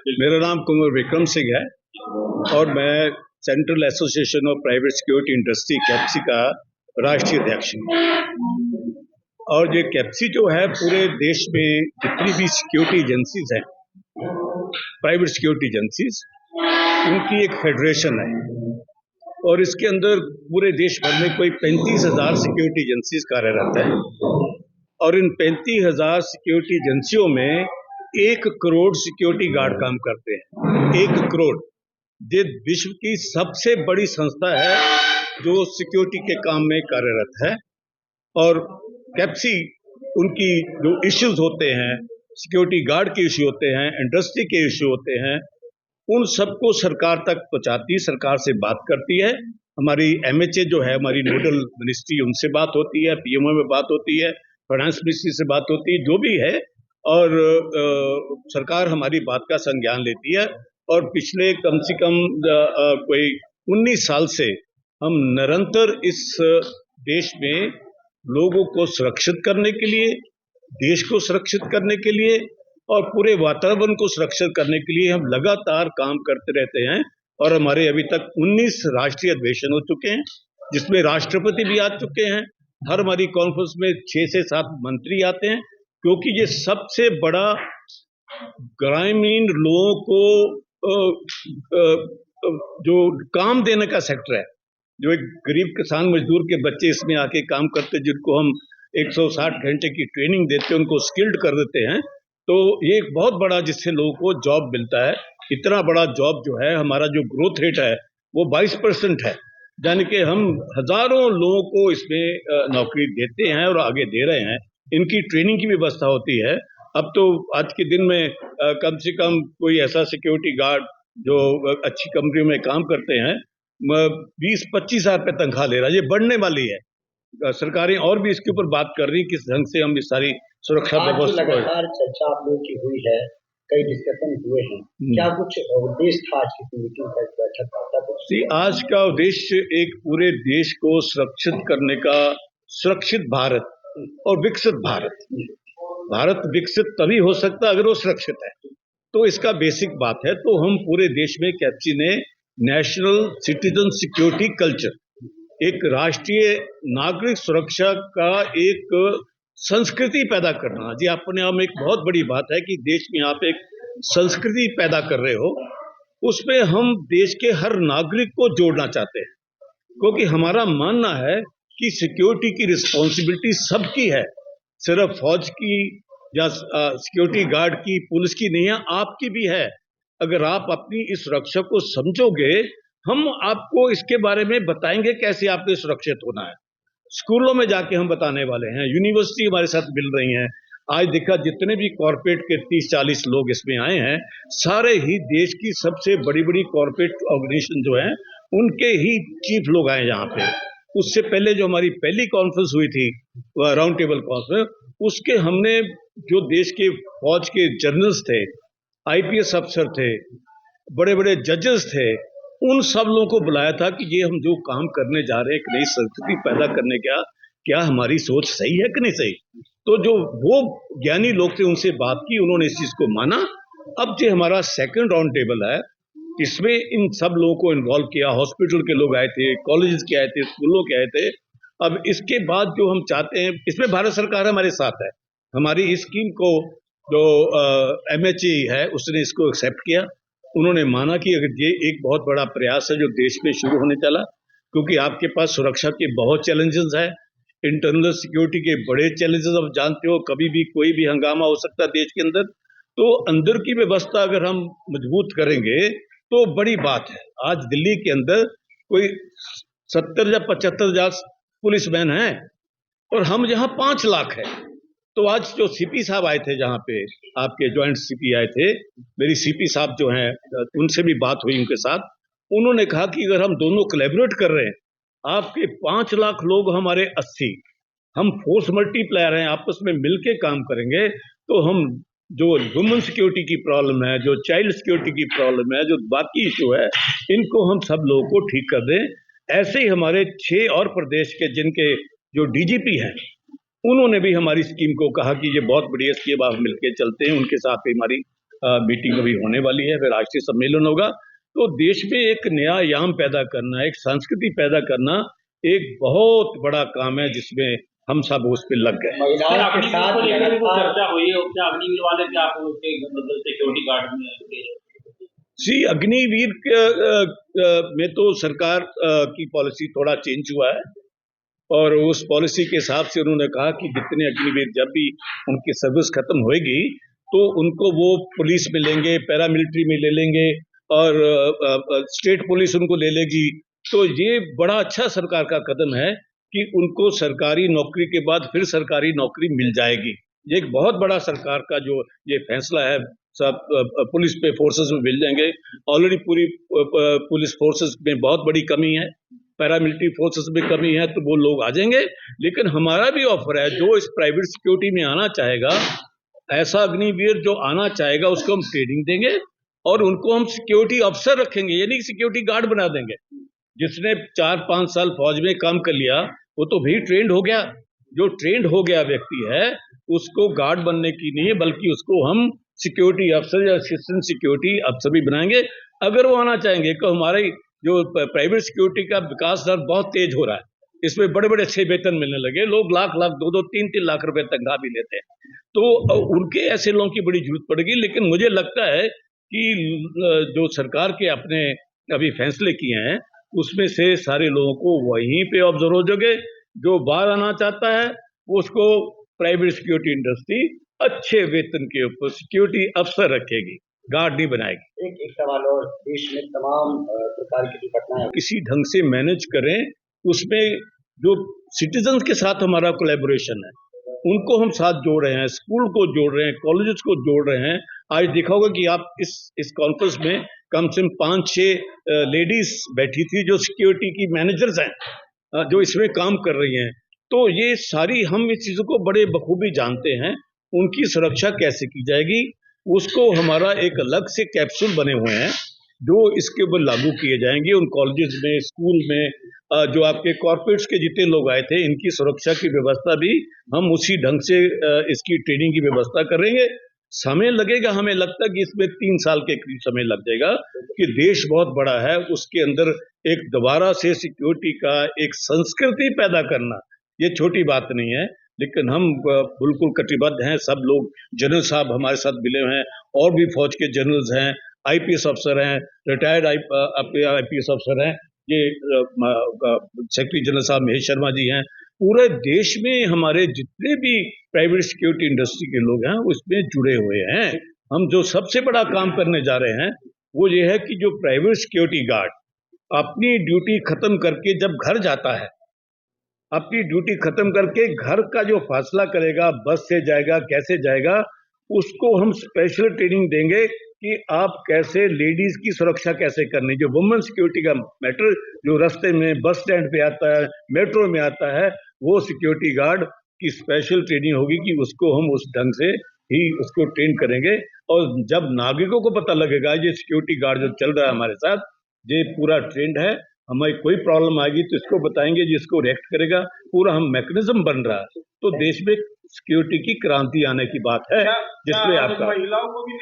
मेरा नाम कुंवर विक्रम सिंह है और मैं central association of private security industry Capsey का राष्ट्रीय अध्यक्ष हूँ। और ये कैप्सी जो है पूरे देश में जितनी भी सिक्योरिटी एजेंसीज हैं, प्राइवेट सिक्योरिटी एजेंसीज, उनकी एक फेडरेशन है और इसके अंदर पूरे देश भर में कोई 35,000 सिक्योरिटी एजेंसीज कार्यरत है और इन 35,000 सिक्योरिटी एजेंसियों में 1 करोड़ सिक्योरिटी गार्ड काम करते हैं। 1 करोड़। ये विश्व की सबसे बड़ी संस्था है जो सिक्योरिटी के काम में कार्यरत है। और कैप्सी उनकी जो इश्यूज होते हैं, सिक्योरिटी गार्ड के इश्यू होते हैं, इंडस्ट्री के इश्यू होते हैं, उन सबको सरकार तक पहुंचाती, सरकार से बात करती है। हमारी MHA जो है, हमारी नोडल मिनिस्ट्री, उनसे बात होती है, PMO में बात होती है, फाइनेंस मिनिस्ट्री से बात होती है, जो भी है। और सरकार हमारी बात का संज्ञान लेती है। और पिछले कम से कम कोई 19 साल से हम निरंतर इस देश में लोगों को सुरक्षित करने के लिए, देश को सुरक्षित करने के लिए और पूरे वातावरण को सुरक्षित करने के लिए हम लगातार काम करते रहते हैं। और हमारे अभी तक 19 राष्ट्रीय अधिवेशन हो चुके हैं, जिसमें राष्ट्रपति भी आ चुके हैं। हर हमारी कॉन्फ्रेंस में 6 से 7 मंत्री आते हैं, क्योंकि ये सबसे बड़ा ग्रामीण लोगों को जो काम देने का सेक्टर है। जो एक गरीब किसान मजदूर के बच्चे इसमें आके काम करते, जिनको हम 160 घंटे की ट्रेनिंग देते हैं, उनको स्किल्ड कर देते हैं, तो ये एक बहुत बड़ा, जिससे लोगों को जॉब मिलता है। इतना बड़ा जॉब जो है, हमारा जो ग्रोथ रेट है वो 22% है, यानी कि हम हजारों लोगों को इसमें नौकरी देते हैं और आगे दे रहे हैं। इनकी ट्रेनिंग की व्यवस्था होती है। अब तो आज के दिन में कम से कम कोई ऐसा सिक्योरिटी गार्ड जो अच्छी कंपनियों में काम करते हैं 20-25 हज़ार रुपये तनख्वाह ले रहा है। ये बढ़ने वाली है। सरकारें और भी इसके ऊपर बात कर रही, किस ढंग से हम इस सारी सुरक्षा व्यवस्था। लगातार चर्चा आप लोगों की हुई है, कई डिस्कशन हुए हैं, क्या कुछ उद्देश्य था आज की मीटिंग का, बैठक का? आज का उद्देश्य एक पूरे देश को सुरक्षित करने का, सुरक्षित भारत और विकसित भारत। भारत विकसित तभी हो सकता अगर वो सुरक्षित है, तो इसका बेसिक बात है। तो हम पूरे देश में कैप्सी ने नेशनल सिटीजन सिक्योरिटी कल्चर, एक राष्ट्रीय नागरिक सुरक्षा का एक संस्कृति पैदा करना, जी अपने आप में एक बहुत बड़ी बात है कि देश में आप एक संस्कृति पैदा कर रहे हो। उसमें हम देश के हर नागरिक को जोड़ना चाहते हैं, क्योंकि हमारा मानना है कि सिक्योरिटी की रिस्पॉन्सिबिलिटी सबकी है, सिर्फ फौज की या सिक्योरिटी गार्ड की, पुलिस की नहीं है, आपकी भी है। अगर आप अपनी इस सुरक्षा को समझोगे, हम आपको इसके बारे में बताएंगे कैसे आपको सुरक्षित होना है। स्कूलों में जाके हम बताने वाले हैं, यूनिवर्सिटी हमारे साथ मिल रही हैं। आज देखा, जितने भी कॉर्पोरेट के 30-40 लोग इसमें आए हैं, सारे ही देश की सबसे बड़ी बड़ी कॉर्पोरेट ऑर्गेनाइजेशन जो है, उनके ही चीफ लोग आए यहाँ पे। उससे पहले जो हमारी पहली कॉन्फ्रेंस हुई थी, राउंड टेबल कॉन्फ्रेंस, उसके हमने जो देश के फौज के जनरल्स थे, IPS अफसर थे, बड़े बड़े जजेस थे, उन सब लोगों को बुलाया था कि ये हम जो काम करने जा रहे हैं, एक नई संस्कृति पैदा करने का, क्या हमारी सोच सही है कि नहीं सही। तो जो वो ज्ञानी लोग थे, उनसे बात की, उन्होंने इस चीज को माना। अब जो हमारा सेकंड राउंड टेबल है, इसमें इन सब लोगों को इन्वॉल्व किया। हॉस्पिटल के लोग आए थे, कॉलेज के आए थे, स्कूलों के आए थे। अब इसके बाद जो हम चाहते हैं, इसमें भारत सरकार हमारे साथ है। हमारी इस स्कीम को जो MHA है, उसने इसको एक्सेप्ट किया। उन्होंने माना कि अगर ये एक बहुत बड़ा प्रयास है जो देश में शुरू होने चला, क्योंकि आपके पास सुरक्षा के बहुत चैलेंजेस हैं, इंटरनल सिक्योरिटी के बड़े चैलेंजेस आप जानते हो, कभी भी कोई भी हंगामा हो सकता है देश के अंदर। तो अंदर की व्यवस्था अगर हम मजबूत करेंगे तो बड़ी बात है। आज दिल्ली के अंदर कोई 70 या 75 हजार पुलिसमैन हैं और हम यहाँ 5 लाख है। तो आज जो CP साहब आए थे, जहाँ पे आपके ज्वाइंट CP आए थे, मेरी CP साहब जो हैं, उनसे भी बात हुई उनके साथ। उन्होंने कहा कि अगर हम दोनों कोलैबोरेट कर रहे हैं, आपके 5 लाख लोग, हमारे 80, हम फोर्स मल्टीप्लायर हैं, आपस में मिलके काम करेंगे, तो हम जो वुमेन सिक्योरिटी की प्रॉब्लम है, जो चाइल्ड सिक्योरिटी की प्रॉब्लम है, जो बाकी इशू है, इनको हम सब लोगों को ठीक कर दें। ऐसे ही हमारे 6 और प्रदेश के, जिनके जो DGP हैं, उन्होंने भी हमारी स्कीम को कहा कि ये बहुत बढ़िया स्कीम, आप मिलके चलते हैं, उनके साथ हमारी मीटिंग अभी होने वाली है, फिर राष्ट्रीय सम्मेलन होगा। तो देश में एक नया याम पैदा करना, एक संस्कृति पैदा करना एक बहुत बड़ा काम है, जिसमें हम सब उस पर लग गए। महिलाओं के साथ चर्चा हुई है, क्या अग्निवीर वाले क्या आपको सिक्योरिटी गार्ड में? अग्निवीर में तो सरकार की पॉलिसी थोड़ा चेंज हुआ है, और उस पॉलिसी के हिसाब से उन्होंने कहा कि जितने अग्निवीर जब भी उनकी सर्विस खत्म होएगी तो उनको वो पुलिस में लेंगे, पैरामिलिट्री में ले लेंगे, और स्टेट पुलिस उनको ले लेगी। तो ये बड़ा अच्छा सरकार का कदम है कि उनको सरकारी नौकरी के बाद फिर सरकारी नौकरी मिल जाएगी। ये एक बहुत बड़ा सरकार का जो ये फैसला है, सब पुलिस पे फोर्सेस में मिल जाएंगे। ऑलरेडी पूरी पुलिस फोर्सेस में बहुत बड़ी कमी है, पैरामिलिट्री फोर्सेस में कमी है, तो वो लोग आ जाएंगे। लेकिन हमारा भी ऑफर है, जो इस प्राइवेट सिक्योरिटी में आना चाहेगा, ऐसा अग्निवीर जो आना चाहेगा उसको हम ट्रेनिंग देंगे और उनको हम सिक्योरिटी अफसर रखेंगे, यानी सिक्योरिटी गार्ड बना देंगे। जिसने 4-5 साल फौज में काम कर लिया वो तो भी ट्रेंड हो गया। जो ट्रेंड हो गया व्यक्ति है उसको गार्ड बनने की नहीं है, बल्कि उसको हम सिक्योरिटी अफसर या असिस्टेंट सिक्योरिटी अफसर भी बनाएंगे अगर वो आना चाहेंगे। तो हमारे जो प्राइवेट सिक्योरिटी का विकास दर बहुत तेज हो रहा है, इसमें बड़े बड़े अच्छे वेतन मिलने लगे, लोग लाख 2-3 लाख रुपए तनख्वाह भी लेते हैं। तो उनके ऐसे लोगों की बड़ी जरूरत पड़ेगी। लेकिन मुझे लगता है कि जो सरकार के अपने अभी फैसले किए हैं उसमें से सारे लोगों को वहीं पे ऑब्जर्व हो जाएंगे। जो बाहर आना चाहता है उसको प्राइवेट सिक्योरिटी इंडस्ट्री अच्छे वेतन के ऊपर सिक्योरिटी अफसर रखेगी, गार्ड नहीं बनाएगी। एक सवाल और, देश में तमाम प्रकार की दुर्घटनाएं किसी ढंग से मैनेज करें, उसमें जो सिटीजन्स के साथ हमारा कोलैबोरेशन है उनको हम साथ जोड़ रहे हैं, स्कूल को जोड़ रहे हैं, कॉलेजेस को जोड़ रहे हैं। आज देखा होगा कि आप इस कॉन्फ्रेंस में कम से कम 5-6 लेडीज बैठी थी जो सिक्योरिटी की मैनेजर्स हैं, जो इसमें काम कर रही हैं। तो ये सारी हम इस चीज़ों को बड़े बखूबी जानते हैं। उनकी सुरक्षा कैसे की जाएगी उसको हमारा एक अलग से कैप्सूल बने हुए हैं जो इसके ऊपर लागू किए जाएंगे। उन कॉलेजेस में, स्कूल में जो आपके कॉर्पोरेट्स के जितने लोग आए थे, इनकी सुरक्षा की व्यवस्था भी हम उसी ढंग से इसकी ट्रेनिंग की व्यवस्था करेंगे। समय लगेगा, हमें लगता है कि इसमें 3 साल के करीब समय लग जाएगा, कि देश बहुत बड़ा है, उसके अंदर एक दोबारा से सिक्योरिटी का एक संस्कृति पैदा करना ये छोटी बात नहीं है। लेकिन हम बिल्कुल कटिबद्ध हैं। सब लोग, जनरल साहब हमारे साथ मिले हुए हैं, और भी फौज के जनरल्स हैं, आईपीएस अफसर हैं, रिटायर्ड आईपीएस अफसर हैं, ये सेक्रेटरी जनरल साहब महेश शर्मा जी हैं। पूरे देश में हमारे जितने भी प्राइवेट सिक्योरिटी इंडस्ट्री के लोग हैं उसमें जुड़े हुए हैं। हम जो सबसे बड़ा काम करने जा रहे हैं वो ये है कि जो प्राइवेट सिक्योरिटी गार्ड अपनी ड्यूटी खत्म करके जब घर जाता है, अपनी ड्यूटी खत्म करके घर का जो फैसला करेगा, बस से जाएगा, कैसे जाएगा, उसको हम स्पेशल ट्रेनिंग देंगे कि आप कैसे लेडीज की सुरक्षा कैसे करनी। जो वुमेन सिक्योरिटी का मैटर जो रास्ते में बस स्टैंड पे आता है, मेट्रो में आता है, वो सिक्योरिटी गार्ड की स्पेशल ट्रेनिंग होगी कि उसको हम उस ढंग से ही उसको ट्रेन करेंगे। और जब नागरिकों को पता लगेगा ये सिक्योरिटी गार्ड जो चल रहा है हमारे साथ, ये पूरा ट्रेंड है, हमारी कोई प्रॉब्लम आएगी तो इसको बताएंगे, जिसको रिएक्ट करेगा। पूरा हम मैकेनिज्म बन रहा है। तो देश में सिक्योरिटी की क्रांति आने की बात है, जिसमें आपका महिलाओं को भी